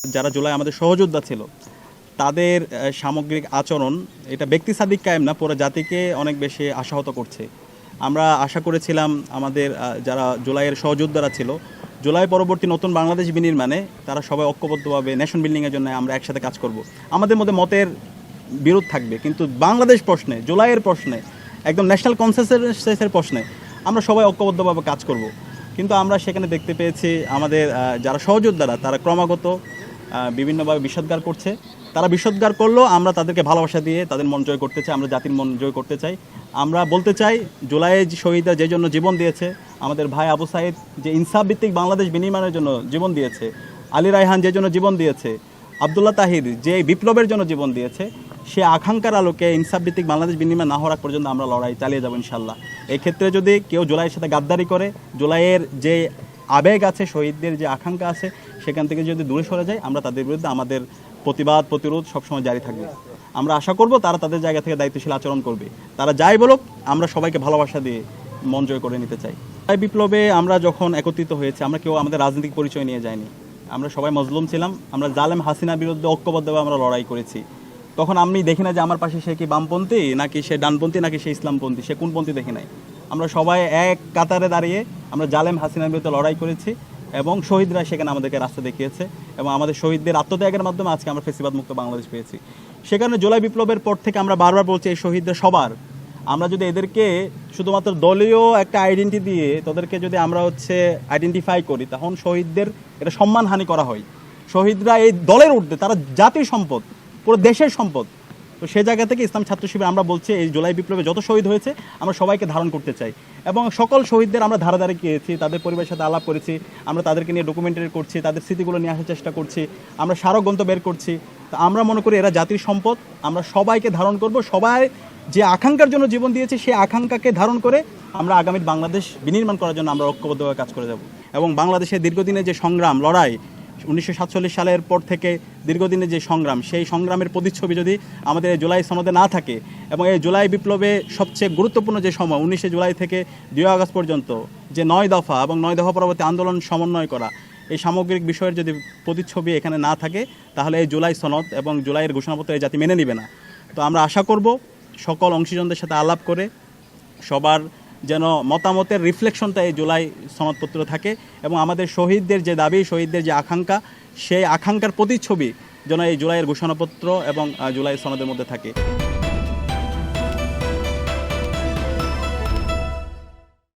যারা জুলাই আমাদের সহযোদ্ধা ছিল তাদের সামগ্রিক আচরণ এটা ব্যক্তি সাদিক কায়েম না, পুরো জাতিকে অনেক বেশি আশাহত করছে। আমরা আশা করেছিলাম আমাদের যারা জুলাইয়ের সহযোদ্ধারা ছিল, জুলাই পরবর্তী নতুন বাংলাদেশ বিনির্মাণে তারা সবাই ঐক্যবদ্ধভাবে নেশন বিল্ডিংয়ের জন্য আমরা একসাথে কাজ করব। আমাদের মধ্যে মতের বিরোধ থাকবে, কিন্তু বাংলাদেশ প্রশ্নে, জুলাইয়ের প্রশ্নে, একদম ন্যাশনাল কনসেনসাসের প্রশ্নে আমরা সবাই ঐক্যবদ্ধভাবে কাজ করব। কিন্তু আমরা সেখানে দেখতে পেয়েছি আমাদের যারা সহযোদ্ধারা তারা ক্রমাগত বিভিন্নভাবে বিষোদ্গার করছে। তারা বিষোদ্গার করলেও আমরা তাদেরকে ভালোবাসা দিয়ে তাদের মন জয় করতে চাই, আমরা জাতির মন জয় করতে চাই। আমরা বলতে চাই জুলাইয়ের শহীদরা যে জন্য জীবন দিয়েছে, আমাদের ভাই আবু সাইদ যে ইনসাফ ভিত্তিক বাংলাদেশ বিনির্মাণের জন্য জীবন দিয়েছে, আলী রায়হান যে জন্য জীবন দিয়েছে, আবদুল্লাহ তাহির যে বিপ্লবের জন্য জীবন দিয়েছে, সে আকাঙ্ক্ষার আলোকে ইনসাফ ভিত্তিক বাংলাদেশ বিনির্মাণ না হওয়ার পর্যন্ত আমরা লড়াই চালিয়ে যাবো ইনশাল্লাহ। এই ক্ষেত্রে যদি কেউ জুলাইয়ের সাথে গাদ্দারি করে, জুলাইয়ের যে আবেগ আছে, শহীদদের যে আকাঙ্ক্ষা আছে, সেখান থেকে যদি দূরে সরে যায়, আমরা তাদের বিরুদ্ধে আমাদের প্রতিবাদ প্রতিরোধ সবসময় জারি থাকবে। আমরা আশা করব তারা তাদের জায়গা থেকে দায়িত্বশীল আচরণ করবে। তারা যাই বলুক, আমরা সবাইকে ভালোবাসা দিয়ে মন জয় করে নিতে চাই। তাই বিপ্লবে আমরা যখন একত্রিত হয়েছি, আমরা কেউ আমাদের রাজনৈতিক পরিচয় নিয়ে যাইনি। আমরা সবাই মজলুম ছিলাম। আমরা জালেম হাসিনার বিরুদ্ধে ঐক্যবদ্ধভাবে আমরা লড়াই করেছি। তখন আমি দেখি না যে আমার পাশে সে কি বামপন্থী, নাকি সে ডানপন্থী, নাকি সে ইসলামপন্থী, সে কোনপন্থী দেখি নাই। আমরা সবাই এক কাতারে দাঁড়িয়ে আমরা জালেম হাসিনার বিরুদ্ধে লড়াই করেছি এবং শহীদরা সেখানে আমাদেরকে রাস্তা দেখিয়েছে এবং আমাদের শহীদদের আত্মত্যাগের মাধ্যমে আজকে আমরা ফেসিবাদ মুক্ত বাংলাদেশ পেয়েছি। সেখানে জুলাই বিপ্লবের পর থেকে আমরা বারবার বলছি এই শহীদরা সবার। আমরা যদি এদেরকে শুধুমাত্র দলীয় একটা আইডেন্টি দিয়ে তাদেরকে যদি আমরা আইডেন্টিফাই করি, তখন শহীদদের এটা সম্মানহানি করা হয়। শহীদরা এই দলের ঊর্ধ্বে, তারা জাতির সম্পদ, পুরো দেশের সম্পদ। তো সে জায়গা থেকে ইসলাম ছাত্র শিবির আমরা বলছি এই জুলাই বিপ্লবে যত শহীদ হয়েছে আমরা সবাইকে ধারণ করতে চাই এবং সকল শহীদদের আমরা ধারে ধারে গিয়েছি, তাদের পরিবারের সাথে আলাপ করেছি, আমরা তাদেরকে নিয়ে ডকুমেন্টারি করছি, তাদের স্মৃতিগুলো নিয়ে আসার চেষ্টা করছি, আমরা স্মারক গ্রন্থ বের করছি। তো আমরা মনে করি এরা জাতির সম্পদ, আমরা সবাইকে ধারণ করব। সবাই যে আকাঙ্ক্ষার জন্য জীবন দিয়েছে সেই আকাঙ্ক্ষাকে ধারণ করে আমরা আগামী বাংলাদেশ বিনির্মাণ করার জন্য আমরা ঐক্যবদ্ধভাবে কাজ করে যাব এবং বাংলাদেশের দীর্ঘদিনের যে সংগ্রাম লড়াই, 1947 সালের পর থেকে দীর্ঘদিনের যে সংগ্রাম, সেই সংগ্রামের প্রতিচ্ছবি যদি আমাদের এই জুলাই সনদে না থাকে এবং এই জুলাই বিপ্লবে সবচেয়ে গুরুত্বপূর্ণ যে সময় 19 জুলাই থেকে 2 আগস্ট পর্যন্ত যে 9 দফা এবং 9 দফা পরবর্তী আন্দোলন সমন্বয় করা, এই সামগ্রিক বিষয়ের যদি প্রতিচ্ছবি এখানে না থাকে, তাহলে এই জুলাই সনদ এবং জুলাইয়ের ঘোষণাপত্র এই জাতি মেনে নেবে না। তো আমরা আশা করব সকল অংশীজনদের সাথে আলাপ করে সবার যেন মতামতের রিফ্লেকশনটা এই জুলাই সনদপত্র থাকে এবং আমাদের শহীদদের যে দাবি, শহীদদের যে আকাঙ্ক্ষা, সেই আকাঙ্ক্ষার প্রতিচ্ছবি যেন এই জুলাইয়ের ঘোষণাপত্র এবং জুলাই সনদের মধ্যে থাকে।